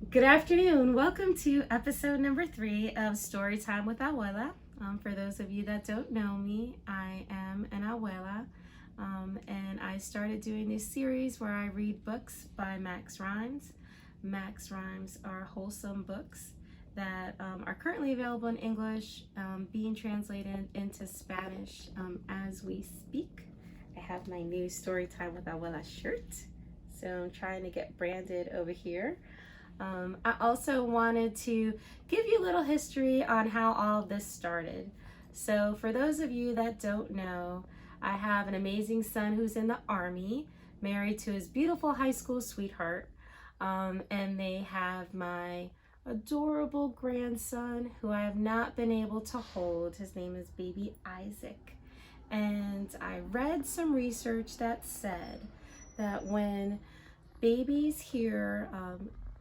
Good afternoon. Welcome to episode number 3 of Storytime with Abuela. For those of you that don't know me, I am an abuela, and I started doing this series where I read books by Max Rhymes. Max Rhymes are wholesome books that are currently available in English, being translated into Spanish as we speak. I have my new Storytime with Abuela shirt, so I'm trying to get branded over here. I also wanted to give you a little history on how all of this started. So for those of you that don't know, I have an amazing son who's in the Army, married to his beautiful high school sweetheart, and they have my adorable grandson who I have not been able to hold. His name is baby Isaac. And I read some research that said that when babies hear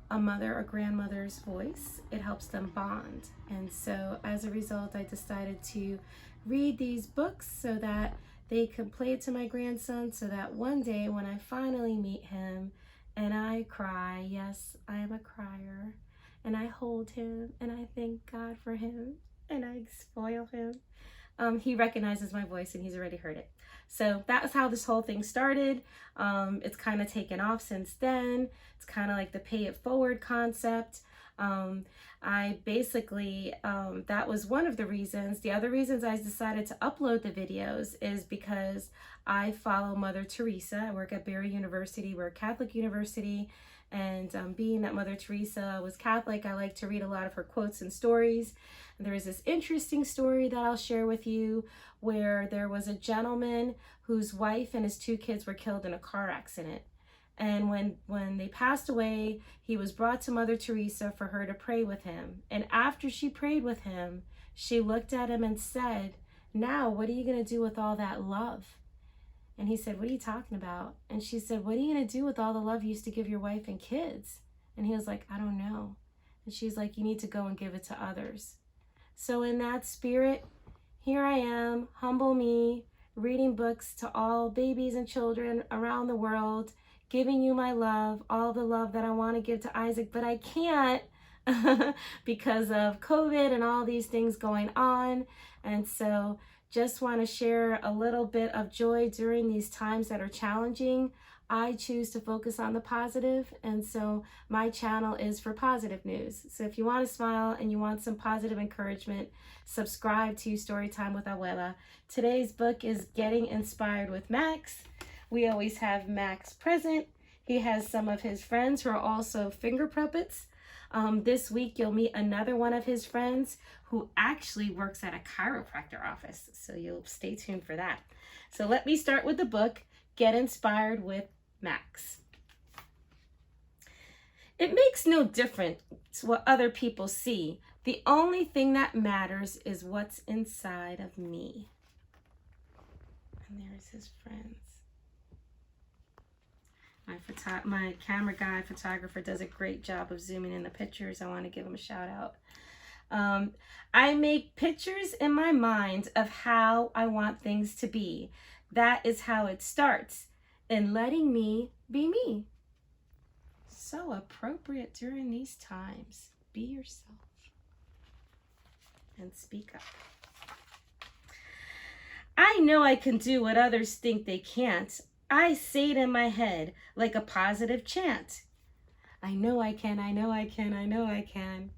a mother or grandmother's voice, it helps them bond. And so as a result, I decided to read these books so that they could play it to my grandson, so that one day when I finally meet him and I cry, yes, I am a crier, and I hold him and I thank God for him and I spoil him, he recognizes my voice and he's already heard it. So that's how this whole thing started. It's kind of taken off since then. It's kind of like the pay it forward concept. I basically, that was one of the reasons. The other reasons I decided to upload the videos is because I follow Mother Teresa. I work at Barry University. We're a Catholic university. And being that Mother Teresa was Catholic, I like to read a lot of her quotes and stories. And there is this interesting story that I'll share with you where there was a gentleman whose wife and his 2 kids were killed in a car accident. And when they passed away, he was brought to Mother Teresa for her to pray with him. And after she prayed with him, she looked at him and said, "Now, what are you going to do with all that love?" And he said, "What are you talking about?" And she said, "What are you going to do with all the love you used to give your wife and kids?" And he was like, "I don't know." And she's like, "You need to go and give it to others." So in that spirit, here I am, humble me, reading books to all babies and children around the world, giving you my love, all the love that I want to give to Isaac, but I can't because of COVID and all these things going on. And so just want to share a little bit of joy during these times that are challenging. I choose to focus on the positive, and so my channel is for positive news. So if you want to smile and you want some positive encouragement, subscribe to Storytime with Abuela. Today's book is Getting Inspired with Max. We always have Max present. He has some of his friends who are also finger puppets. This week you'll meet another one of his friends who actually works at a chiropractor office. So you'll stay tuned for that. So let me start with the book, Get Inspired with Max. It makes no difference what other people see. The only thing that matters is what's inside of me. And there's his friends. My camera guy, photographer, does a great job of zooming in the pictures. I want to give him a shout out. I make pictures in my mind of how I want things to be. That is how it starts, in letting me be me. So appropriate during these times. Be yourself and speak up. I know I can do what others think they can't. I say it in my head like a positive chant. I know I can, I know I can, I know I can.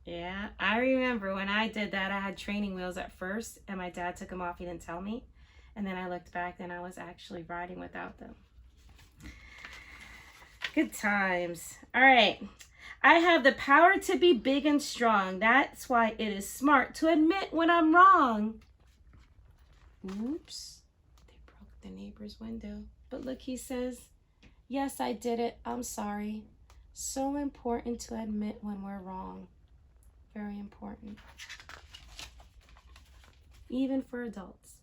Yeah, I remember when I did that, I had training wheels at first and my dad took them off, he didn't tell me. And then I looked back and I was actually riding without them. Good times. All right. I have the power to be big and strong. That's why it is smart to admit when I'm wrong. Oops. The neighbor's window. But look, he says, "Yes, I did it. I'm sorry." So important to admit when we're wrong. Very important. Even for adults.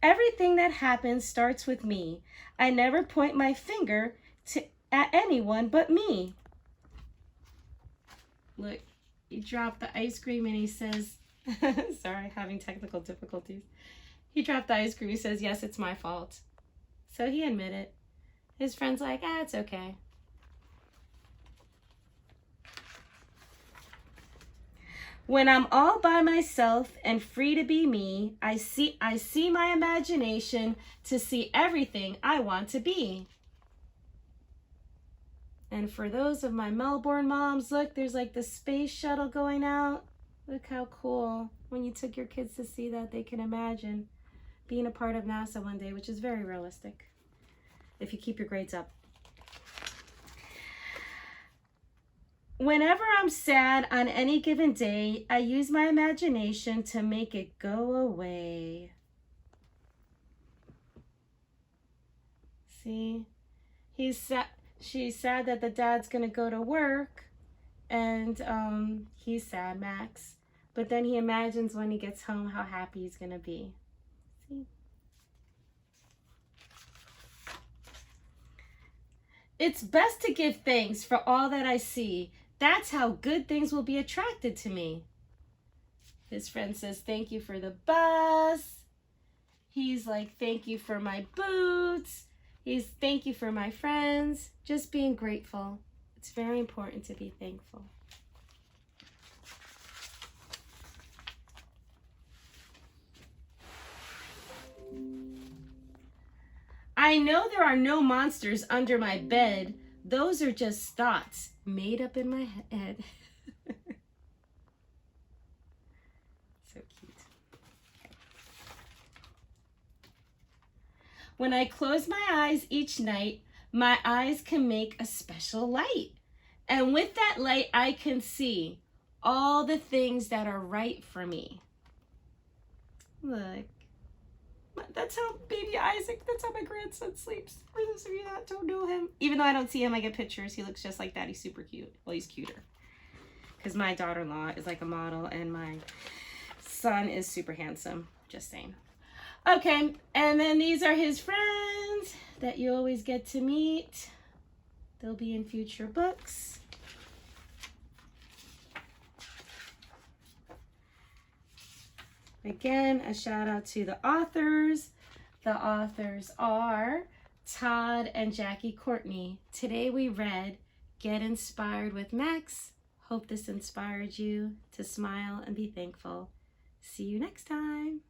Everything that happens starts with me. I never point my finger at anyone but me. Look, he dropped the ice cream and he says, sorry, having technical difficulties. He dropped the ice cream. He says, "Yes, it's my fault." So he admitted. His friend's like, "It's okay." When I'm all by myself and free to be me, I see my imagination to see everything I want to be. And for those of my Melbourne moms, look, there's like the space shuttle going out. Look how cool. When you took your kids to see that, they can imagine being a part of NASA one day, which is very realistic if you keep your grades up. Whenever I'm sad on any given day, I use my imagination to make it go away. See? She's sad that the dad's gonna go to work, and he's sad, Max. But then he imagines when he gets home how happy he's gonna be. See? It's best to give thanks for all that I see. That's how good things will be attracted to me. His friend says, thank you for the bus. He's like, thank you for my boots. He's thank you for my friends. Just being grateful. It's very important to be thankful. I know there are no monsters under my bed. Those are just thoughts made up in my head. So cute. Okay. When I close my eyes each night, my eyes can make a special light. And with that light, I can see all the things that are right for me. Look. That's how baby Isaac, that's how my grandson sleeps. For those of you that don't know him. Even though I don't see him, I get pictures. He looks just like that. He's super cute. Well, he's cuter. Because my daughter-in-law is like a model and my son is super handsome. Just saying. Okay, and then these are his friends that you always get to meet. They'll be in future books. Again, a shout out to the authors. The authors are Todd and Jackie Courtney. Today we read Get Inspired with Max. Hope this inspired you to smile and be thankful. See you next time.